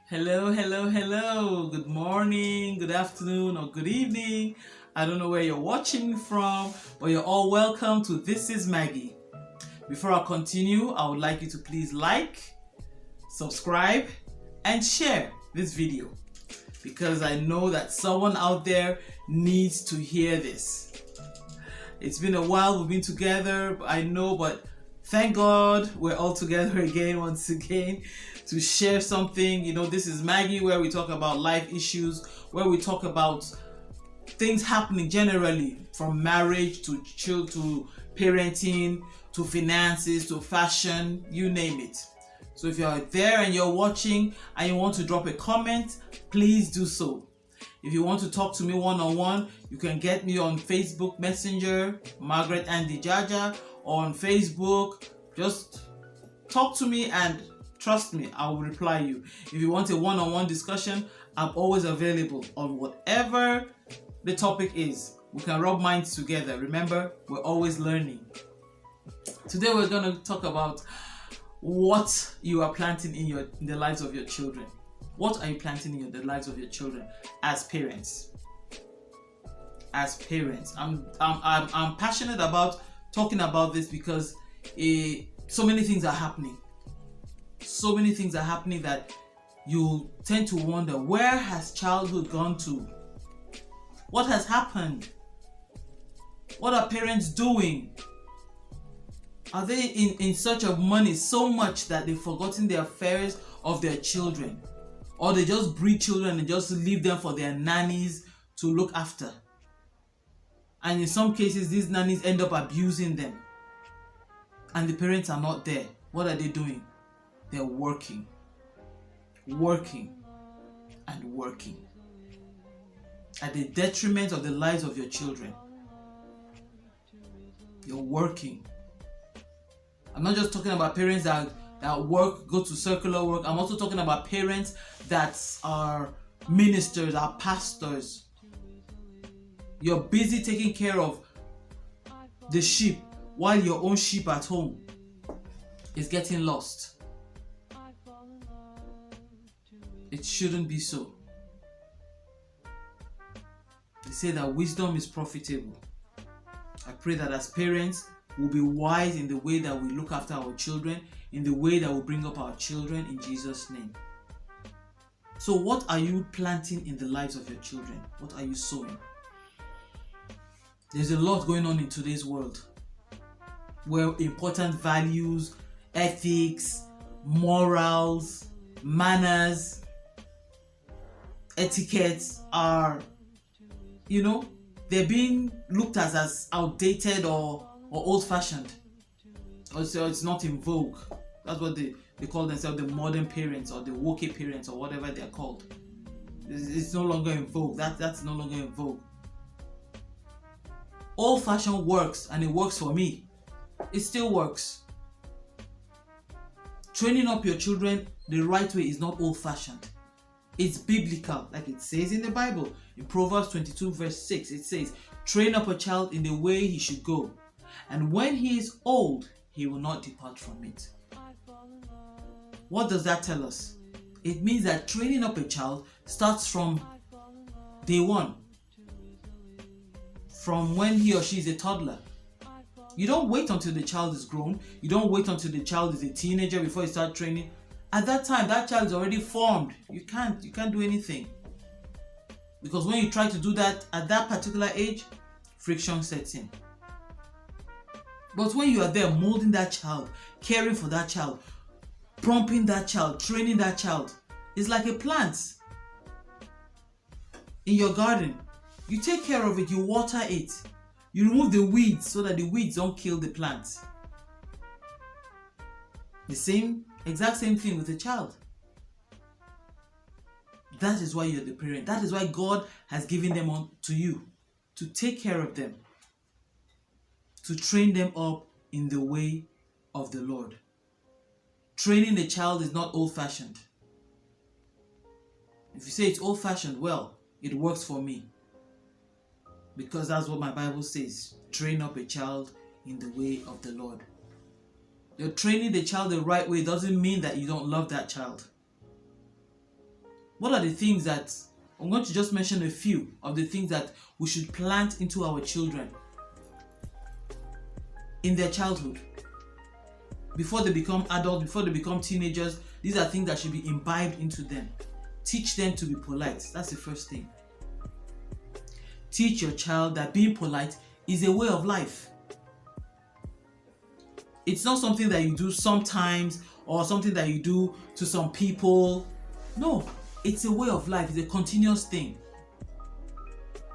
Hello, hello, hello. Good morning, good afternoon, or good evening. I don't know where you're watching from, but you're all welcome to This is Maggie. Before I continue, I would like you to please like, subscribe, and share this video because I know that someone out there needs to hear this. It's been a while we've been together, I know, but thank God we're all together again once again to share something. This is Maggie, where we talk about life issues, where we talk about things happening generally, from marriage to to parenting to finances to fashion, you name it. So if you're there and you're watching and you want to drop a comment, please do so. If you want to talk to me one-on-one, you can get me on Facebook Messenger, Margaret Andy Jaja, or on Facebook. Just talk to me and trust me, I will reply you. If you want a one-on-one discussion, I'm always available on whatever the topic is. We can rub minds together. Remember, we're always learning. Today we're going to talk about what you are planting in the lives of your children. What are you planting in the lives of your children as parents? As parents, I'm passionate about talking about this because so many things are happening. So many things are happening that you tend to wonder, where has childhood gone to? What has happened? What are parents doing? Are they in search of money so much that they've forgotten the affairs of their children? Or they just breed children and just leave them for their nannies to look after? And in some cases, these nannies end up abusing them. And the parents are not there. What are they doing? They're working, and working at the detriment of the lives of your children. You're working. I'm not just talking about parents that work, go to circular work. I'm also talking about parents that are ministers, are pastors. You're busy taking care of the sheep while your own sheep at home is getting lost. It shouldn't be so. They say that wisdom is profitable. I pray that as parents, we'll be wise in the way that we look after our children, in the way that we bring up our children, in Jesus' name. So what are you planting in the lives of your children? What are you sowing? There's a lot going on in today's world where important values, ethics, morals, manners, etiquettes are, they're being looked at as outdated or old-fashioned. So it's not in vogue. That's what they call themselves, the modern parents or the woke parents or whatever they're called. It's no longer in vogue. That's no longer in vogue. Old-fashioned works, and it works for me. It still works. Training up your children the right way is not old-fashioned. It's biblical, like it says in the Bible. In Proverbs 22 verse 6, it says, "Train up a child in the way he should go, and when he is old, he will not depart from it." What does that tell us? It means that training up a child starts from day one, from when he or she is a toddler. You don't wait until the child is grown. You don't wait until the child is a teenager before you start training. At that time, that child is already formed. You can't do anything. Because when you try to do that at that particular age, friction sets in. But when you are there molding that child, caring for that child, prompting that child, training that child, it's like a plant in your garden. You take care of it, you water it, you remove the weeds so that the weeds don't kill the plant. The exact same thing with a child. That is why you're the parent. That is why God has given them to you, to take care of them, to train them up in the way of the Lord. Training a child is not old-fashioned. If you say it's old-fashioned, well, it works for me. Because that's what my Bible says. Train up a child in the way of the Lord. You're training the child the right way doesn't mean that you don't love that child. What are the things that, I'm going to just mention a few of the things that we should plant into our children in their childhood. Before they become adults, before they become teenagers, these are things that should be imbibed into them. Teach them to be polite. That's the first thing. Teach your child that being polite is a way of life. It's not something that you do sometimes or something that you do to some people. No, it's a way of life. It's a continuous thing.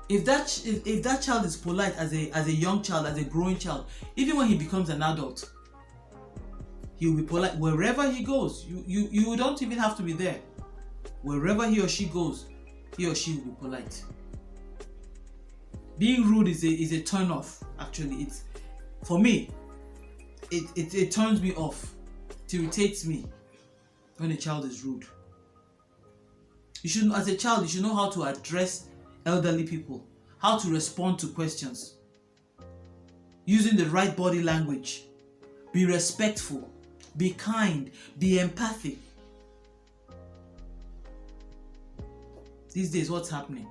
If that child is polite as a young child, as a growing child, even when he becomes an adult, he will be polite wherever he goes. You don't even have to be there. Wherever he or she goes, he or she will be polite. Being rude is a turn off. Actually, it's, for me, it turns me off. It irritates me when a child is rude. As a child, you should know how to address elderly people, how to respond to questions, using the right body language. Be respectful, be kind, be empathic. These days, what's happening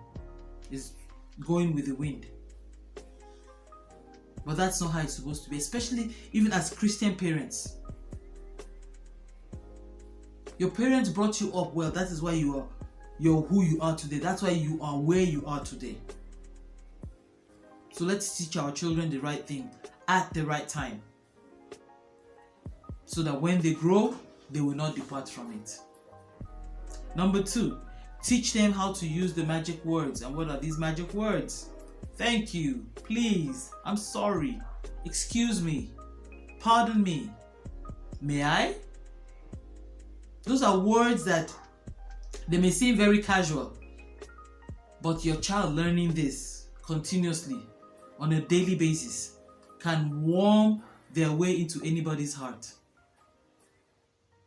is going with the wind. But that's not how it's supposed to be, especially even as Christian parents. Your parents brought you up well. That is why you're who you are today. That's why you are where you are today. So let's teach our children the right thing at the right time, so that when they grow, they will not depart from it. Number 2, teach them how to use the magic words. And what are these magic words? Thank you, please, I'm sorry, excuse me, pardon me, may I? Those are words that they may seem very casual, but your child learning this continuously on a daily basis can warm their way into anybody's heart.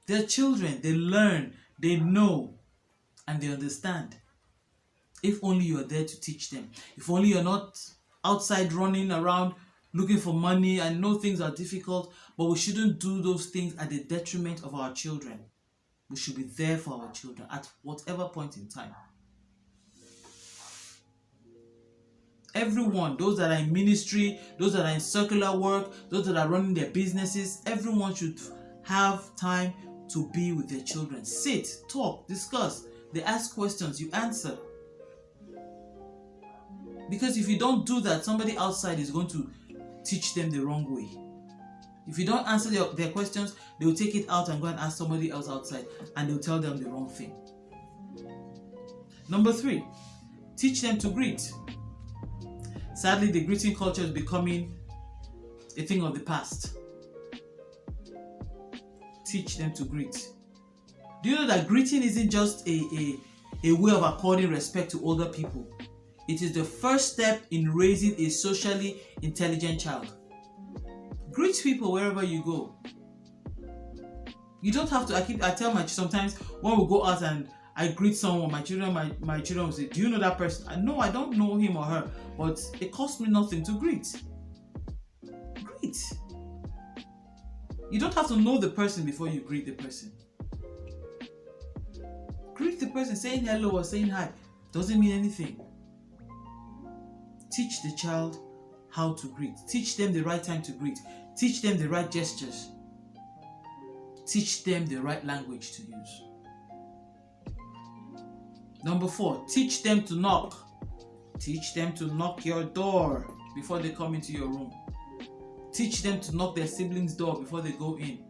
They're children, they learn, they know, and they understand. If only you are there to teach them. If only you're not outside running around looking for money. I know things are difficult, but we shouldn't do those things at the detriment of our children. We should be there for our children at whatever point in time. Everyone, those that are in ministry, those that are in secular work, those that are running their businesses, everyone should have time to be with their children. Sit, talk, discuss. They ask questions, you answer. Because if you don't do that, somebody outside is going to teach them the wrong way. If you don't answer their questions, they will take it out and go and ask somebody else outside, and they'll tell them the wrong thing. Number 3, teach them to greet. Sadly, the greeting culture is becoming a thing of the past. Teach them to greet. Do you know that greeting isn't just a way of according respect to older people? It is the first step in raising a socially intelligent child. Greet people wherever you go. You don't have to. I tell my sometimes when we go out and I greet someone, my children will say, "Do you know that person?" No, I don't know him or her, but it costs me nothing to greet. Greet. You don't have to know the person before you greet the person. Greet the person. Saying hello or saying hi doesn't mean anything. Teach the child how to greet. Teach them the right time to greet. Teach them the right gestures. Teach them the right language to use. Number 4, teach them to knock. Teach them to knock your door before they come into your room. Teach them to knock their siblings' door before they go in.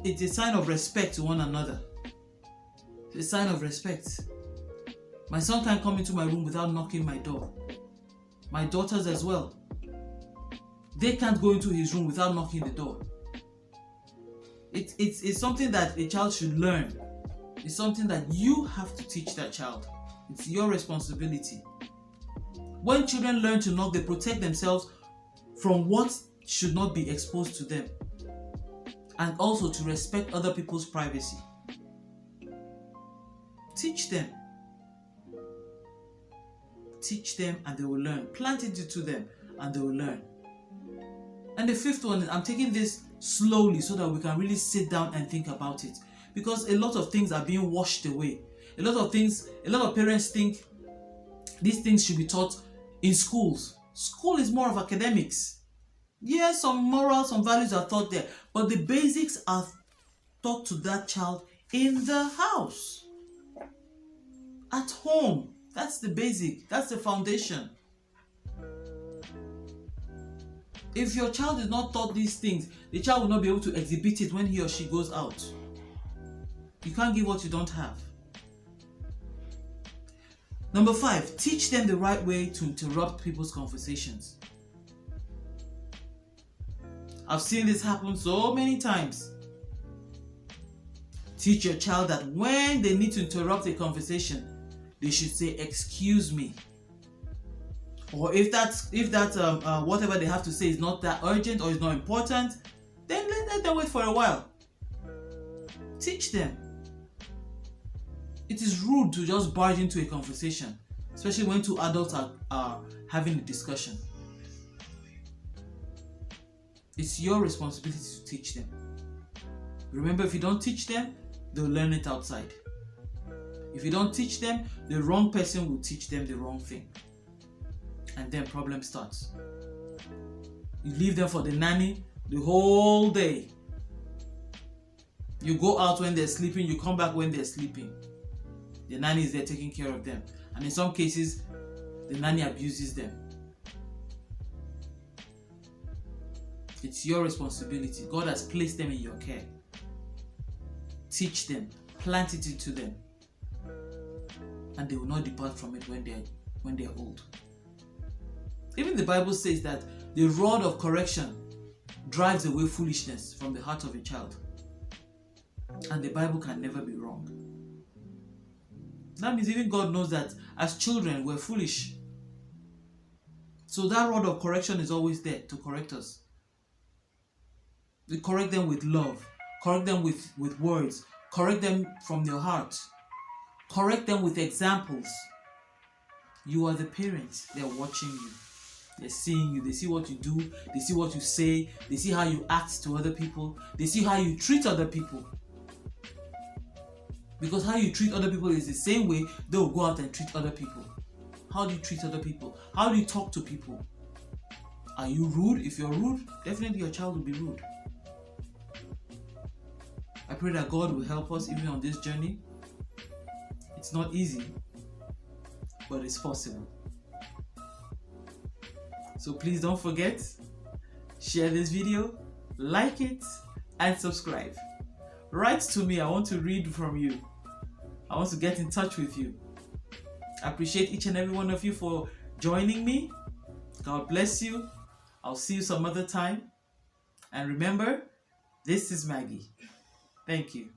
It's a sign of respect to one another. It's a sign of respect. My son can't come into my room without knocking my door. My daughters as well. They can't go into his room without knocking the door. It's something that a child should learn. It's something that you have to teach that child. It's your responsibility. When children learn to knock, they protect themselves from what should not be exposed to them, and also to respect other people's privacy. Teach them. Teach them and they will learn. Plant it into them and they will learn. And the 5th one is, I'm taking this slowly so that we can really sit down and think about it. Because a lot of things are being washed away. A lot of parents think these things should be taught in schools. School is more of academics. Yes, some morals, some values are taught there, but the basics are taught to that child in the house, at home. That's the basic, that's the foundation. If your child is not taught these things, the child will not be able to exhibit it when he or she goes out. You can't give what you don't have. Number 5, teach them the right way to interrupt people's conversations. I've seen this happen so many times. Teach your child that when they need to interrupt a conversation, they should say, "Excuse me." Or if that whatever they have to say is not that urgent or is not important, then let them wait for a while. Teach them. It is rude to just barge into a conversation, especially when two adults are having a discussion. It's your responsibility to teach them. Remember, if you don't teach them, they'll learn it outside. If you don't teach them, the wrong person will teach them the wrong thing. And then problem starts. You leave them for the nanny the whole day. You go out when they're sleeping, you come back when they're sleeping. The nanny is there taking care of them. And in some cases, the nanny abuses them. It's your responsibility. God has placed them in your care. Teach them, plant it into them, and they will not depart from it when they're old. Even the Bible says that the rod of correction drives away foolishness from the heart of a child. And the Bible can never be wrong. That means even God knows that as children we're foolish. So that rod of correction is always there to correct us. We correct them with love. Correct them with words. Correct them from your heart. Correct them with examples. You are the parents. They're watching you. They're seeing you. They see what you do. They see what you say. They see how you act to other people. They see how you treat other people. Because how you treat other people is the same way they will go out and treat other people. How do you treat other people? How do you talk to people? Are you rude? If you're rude, definitely your child will be rude. I pray that God will help us even on this journey. It's not easy, but it's possible. So please don't forget, share this video, like it, and subscribe. Write to me. I want to read from you. I want to get in touch with you. I appreciate each and every one of you for joining me. God bless you. I'll see you some other time. And remember, this is Maggie. Thank you.